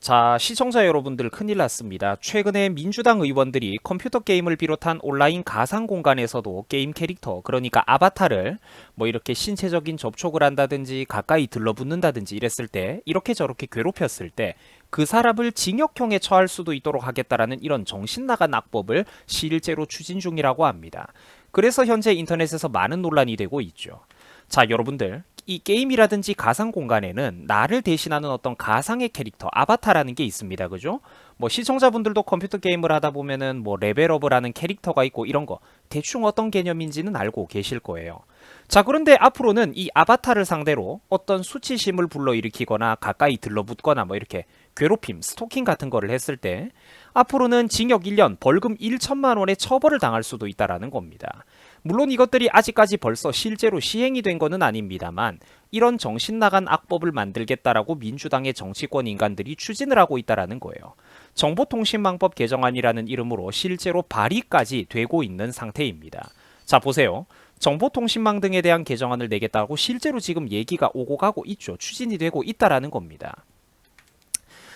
자, 시청자 여러분들 큰일 났습니다. 최근에 민주당 의원들이 컴퓨터 게임을 비롯한 온라인 가상 공간에서도 게임 캐릭터, 그러니까 아바타를 뭐 이렇게 신체적인 접촉을 한다든지 가까이 들러붙는다든지 이랬을 때, 이렇게 저렇게 괴롭혔을 때 그 사람을 징역형에 처할 수도 있도록 하겠다라는 이런 정신나간 악법을 실제로 추진 중이라고 합니다. 그래서 현재 인터넷에서 많은 논란이 되고 있죠. 자, 여러분들, 이 게임이라든지 가상 공간에는 나를 대신하는 어떤 가상의 캐릭터, 아바타라는 게 있습니다. 그죠? 뭐 시청자분들도 컴퓨터 게임을 하다 보면은 뭐 레벨업을 하는 캐릭터가 있고 이런 거 대충 어떤 개념인지는 알고 계실 거예요. 자, 그런데 앞으로는 이 아바타를 상대로 어떤 수치심을 불러일으키거나 가까이 들러붙거나 뭐 이렇게 괴롭힘, 스토킹 같은 거를 했을 때 앞으로는 징역 1년, 벌금 1천만 원의 처벌을 당할 수도 있다라는 겁니다. 물론 이것들이 아직까지 벌써 실제로 시행이 된 거는 아닙니다만 이런 정신나간 악법을 만들겠다라고 민주당의 정치권 인간들이 추진을 하고 있다라는 거예요. 정보통신망법 개정안이라는 이름으로 실제로 발의까지 되고 있는 상태입니다. 자, 보세요. 정보통신망 등에 대한 개정안을 내겠다고 실제로 지금 얘기가 오고 가고 있죠. 추진이 되고 있다라는 겁니다.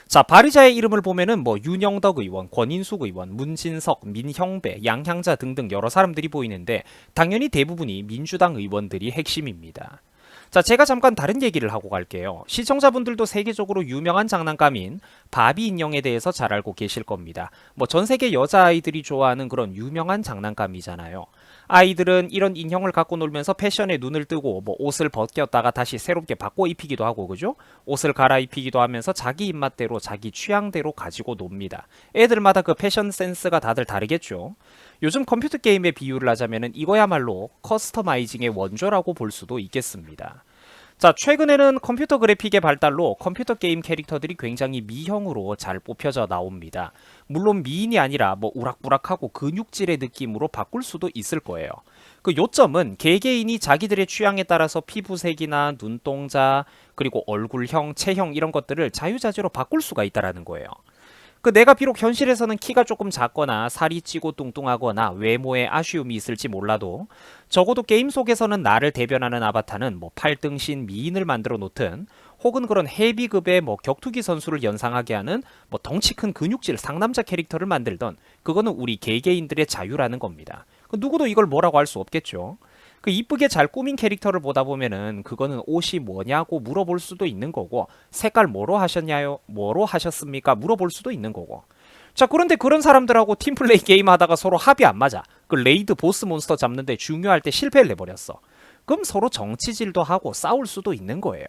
자, 발의자의 이름을 보면은 뭐 윤영덕 의원, 권인숙 의원, 문진석, 민형배, 양향자 등등 여러 사람들이 보이는데 당연히 대부분이 민주당 의원들이 핵심입니다. 자, 제가 잠깐 다른 얘기를 하고 갈게요. 시청자분들도 세계적으로 유명한 장난감인 바비 인형에 대해서 잘 알고 계실 겁니다. 뭐 전 세계 여자아이들이 좋아하는 그런 유명한 장난감이잖아요. 아이들은 이런 인형을 갖고 놀면서 패션에 눈을 뜨고 뭐 옷을 벗겼다가 다시 새롭게 바꿔 입히기도 하고, 그죠? 옷을 갈아입히기도 하면서 자기 입맛대로 자기 취향대로 가지고 놉니다. 애들마다 그 패션 센스가 다들 다르겠죠. 요즘 컴퓨터 게임의 비유를 하자면은 이거야말로 커스터마이징의 원조라고 볼 수도 있겠습니다. 자, 최근에는 컴퓨터 그래픽의 발달로 컴퓨터 게임 캐릭터들이 굉장히 미형으로 잘 뽑혀져 나옵니다. 물론 미인이 아니라 뭐 우락부락하고 근육질의 느낌으로 바꿀 수도 있을 거예요. 그 요점은 개개인이 자기들의 취향에 따라서 피부색이나 눈동자, 그리고 얼굴형, 체형 이런 것들을 자유자재로 바꿀 수가 있다라는 거예요. 그 내가 비록 현실에서는 키가 조금 작거나 살이 찌고 뚱뚱하거나 외모에 아쉬움이 있을지 몰라도 적어도 게임 속에서는 나를 대변하는 아바타는 뭐 팔등신 미인을 만들어 놓든 혹은 그런 헤비급의 뭐 격투기 선수를 연상하게 하는 뭐 덩치 큰 근육질 상남자 캐릭터를 만들던 그거는 우리 개개인들의 자유라는 겁니다. 그 누구도 이걸 뭐라고 할 수 없겠죠. 그 이쁘게 잘 꾸민 캐릭터를 보다 보면은 그거는 옷이 뭐냐고 물어볼 수도 있는 거고, 색깔 뭐로 하셨냐요? 뭐로 하셨습니까? 물어볼 수도 있는 거고. 자, 그런데 그런 사람들하고 팀플레이 게임 하다가 서로 합이 안 맞아. 그 레이드 보스 몬스터 잡는데 중요할 때 실패를 해버렸어. 그럼 서로 정치질도 하고 싸울 수도 있는 거예요.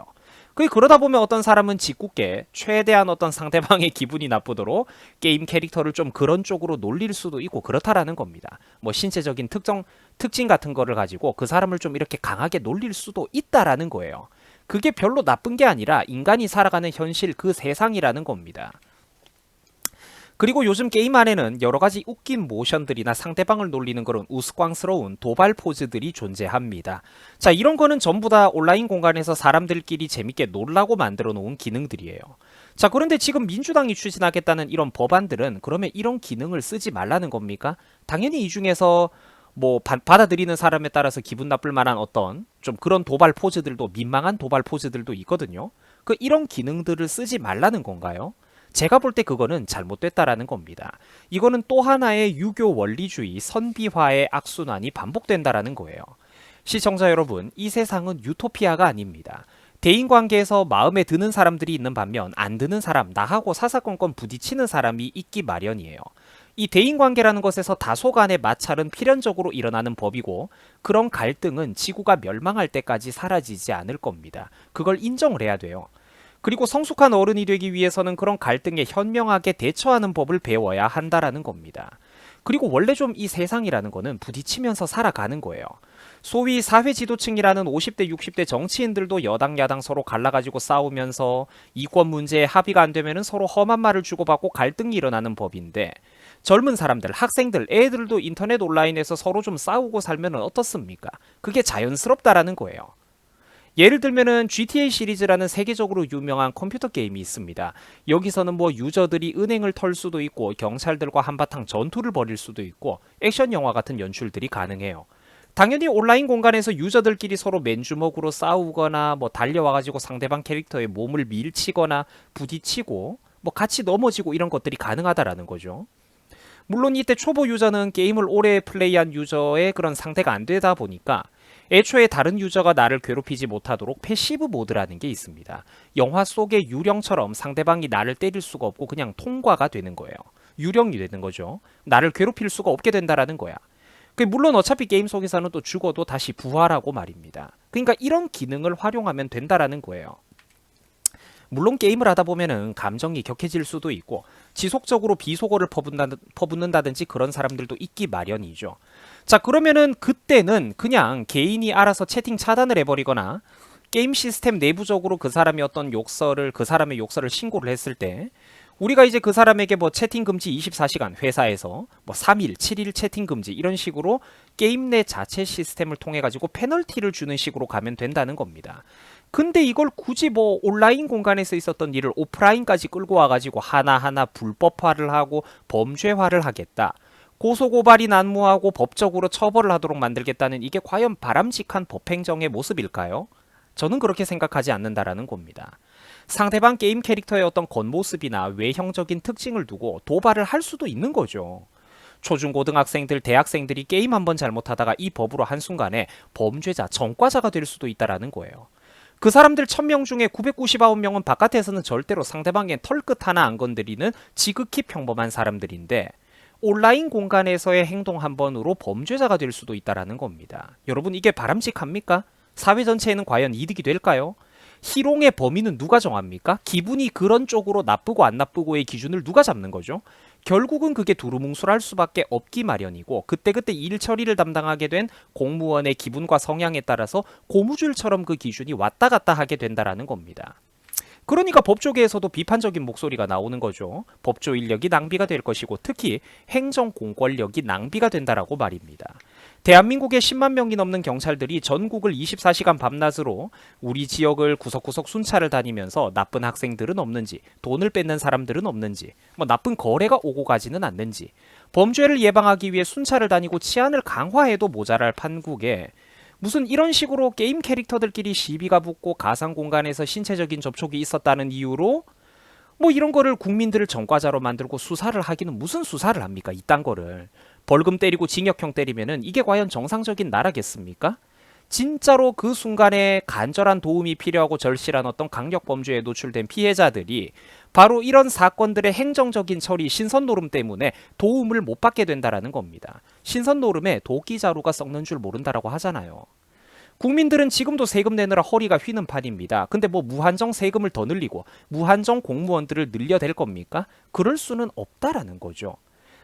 그러다 보면 어떤 사람은 짓궂게 최대한 어떤 상대방의 기분이 나쁘도록 게임 캐릭터를 좀 그런 쪽으로 놀릴 수도 있고 그렇다라는 겁니다. 뭐 신체적인 특징 같은 거를 가지고 그 사람을 좀 이렇게 강하게 놀릴 수도 있다라는 거예요. 그게 별로 나쁜 게 아니라 인간이 살아가는 현실 그 세상이라는 겁니다. 그리고 요즘 게임 안에는 여러가지 웃긴 모션들이나 상대방을 놀리는 그런 우스꽝스러운 도발 포즈들이 존재합니다. 자, 이런 거는 전부 다 온라인 공간에서 사람들끼리 재밌게 놀라고 만들어 놓은 기능들이에요. 자, 그런데 지금 민주당이 추진하겠다는 이런 법안들은 그러면 이런 기능을 쓰지 말라는 겁니까? 당연히 이 중에서 뭐 받아들이는 사람에 따라서 기분 나쁠 만한 어떤 좀 그런 도발 포즈들도, 민망한 도발 포즈들도 있거든요. 이런 기능들을 쓰지 말라는 건가요? 제가 볼 때 그거는 잘못됐다라는 겁니다. 이거는 또 하나의 유교 원리주의 선비화의 악순환이 반복된다라는 거예요. 시청자 여러분, 이 세상은 유토피아가 아닙니다. 대인관계에서 마음에 드는 사람들이 있는 반면 안 드는 사람, 나하고 사사건건 부딪히는 사람이 있기 마련이에요. 이 대인관계라는 것에서 다소 간의 마찰은 필연적으로 일어나는 법이고, 그런 갈등은 지구가 멸망할 때까지 사라지지 않을 겁니다. 그걸 인정을 해야 돼요. 그리고 성숙한 어른이 되기 위해서는 그런 갈등에 현명하게 대처하는 법을 배워야 한다라는 겁니다. 그리고 원래 좀 이 세상이라는 거는 부딪히면서 살아가는 거예요. 소위 사회 지도층이라는 50대 60대 정치인들도 여당 야당 서로 갈라가지고 싸우면서 이권 문제에 합의가 안 되면은 서로 험한 말을 주고받고 갈등이 일어나는 법인데, 젊은 사람들, 학생들, 애들도 인터넷 온라인에서 서로 좀 싸우고 살면 어떻습니까? 그게 자연스럽다라는 거예요. 예를 들면은 GTA 시리즈라는 세계적으로 유명한 컴퓨터 게임이 있습니다. 여기서는 뭐 유저들이 은행을 털 수도 있고 경찰들과 한바탕 전투를 벌일 수도 있고 액션 영화 같은 연출들이 가능해요. 당연히 온라인 공간에서 유저들끼리 서로 맨주먹으로 싸우거나 뭐 달려와가지고 상대방 캐릭터의 몸을 밀치거나 부딪히고 뭐 같이 넘어지고 이런 것들이 가능하다라는 거죠. 물론 이때 초보 유저는 게임을 오래 플레이한 유저의 그런 상대가 안 되다 보니까 애초에 다른 유저가 나를 괴롭히지 못하도록 패시브 모드라는 게 있습니다. 영화 속의 유령처럼 상대방이 나를 때릴 수가 없고 그냥 통과가 되는 거예요. 유령이 되는 거죠. 나를 괴롭힐 수가 없게 된다라는 거야. 물론 어차피 게임 속에서는 또 죽어도 다시 부활하고 말입니다. 그러니까 이런 기능을 활용하면 된다라는 거예요. 물론 게임을 하다 보면은 감정이 격해질 수도 있고 지속적으로 비속어를 퍼붓는다든지 그런 사람들도 있기 마련이죠. 자, 그러면은 그때는 그냥 개인이 알아서 채팅 차단을 해버리거나 게임 시스템 내부적으로 그 사람의 욕설을 신고를 했을 때 우리가 이제 그 사람에게 뭐 채팅 금지 24시간 회사에서 뭐 3일, 7일 채팅 금지 이런 식으로 게임 내 자체 시스템을 통해 가지고 페널티를 주는 식으로 가면 된다는 겁니다. 근데 이걸 굳이 뭐 온라인 공간에서 있었던 일을 오프라인까지 끌고 와가지고 하나하나 불법화를 하고 범죄화를 하겠다. 고소고발이 난무하고 법적으로 처벌을 하도록 만들겠다는 이게 과연 바람직한 법행정의 모습일까요? 저는 그렇게 생각하지 않는다라는 겁니다. 상대방 게임 캐릭터의 어떤 겉모습이나 외형적인 특징을 두고 도발을 할 수도 있는 거죠. 초중고등학생들, 대학생들이 게임 한번 잘못하다가 이 법으로 한순간에 범죄자, 전과자가 될 수도 있다라는 거예요. 그 사람들 1000명 중에 999명은 바깥에서는 절대로 상대방의 털끝 하나 안 건드리는 지극히 평범한 사람들인데 온라인 공간에서의 행동 한 번으로 범죄자가 될 수도 있다라는 겁니다. 여러분 이게 바람직합니까? 사회 전체에는 과연 이득이 될까요? 희롱의 범위는 누가 정합니까? 기분이 그런 쪽으로 나쁘고 안 나쁘고의 기준을 누가 잡는 거죠? 결국은 그게 두루뭉술할 수밖에 없기 마련이고 그때그때 일 처리를 담당하게 된 공무원의 기분과 성향에 따라서 고무줄처럼 그 기준이 왔다 갔다 하게 된다라는 겁니다. 그러니까 법조계에서도 비판적인 목소리가 나오는 거죠. 법조 인력이 낭비가 될 것이고 특히 행정 공권력이 낭비가 된다라고 말입니다. 대한민국에 10만 명이 넘는 경찰들이 전국을 24시간 밤낮으로 우리 지역을 구석구석 순찰을 다니면서 나쁜 학생들은 없는지, 돈을 뺏는 사람들은 없는지, 뭐 나쁜 거래가 오고 가지는 않는지, 범죄를 예방하기 위해 순찰을 다니고 치안을 강화해도 모자랄 판국에 무슨 이런 식으로 게임 캐릭터들끼리 시비가 붙고 가상 공간에서 신체적인 접촉이 있었다는 이유로 뭐 이런 거를 국민들을 전과자로 만들고 수사를 하기는 무슨 수사를 합니까? 이딴 거를. 벌금 때리고 징역형 때리면은 이게 과연 정상적인 나라겠습니까? 진짜로 그 순간에 간절한 도움이 필요하고 절실한 어떤 강력범죄에 노출된 피해자들이 바로 이런 사건들의 행정적인 처리, 신선노름 때문에 도움을 못 받게 된다라는 겁니다. 신선노름에 도끼자루가 썩는 줄 모른다라고 하잖아요. 국민들은 지금도 세금 내느라 허리가 휘는 판입니다. 근데 뭐 무한정 세금을 더 늘리고 무한정 공무원들을 늘려댈 겁니까? 그럴 수는 없다라는 거죠.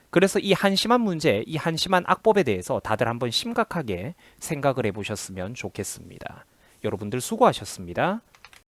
그래서 이 한심한 문제, 이 한심한 악법에 대해서 다들 한번 심각하게 생각을 해보셨으면 좋겠습니다. 여러분들 수고하셨습니다.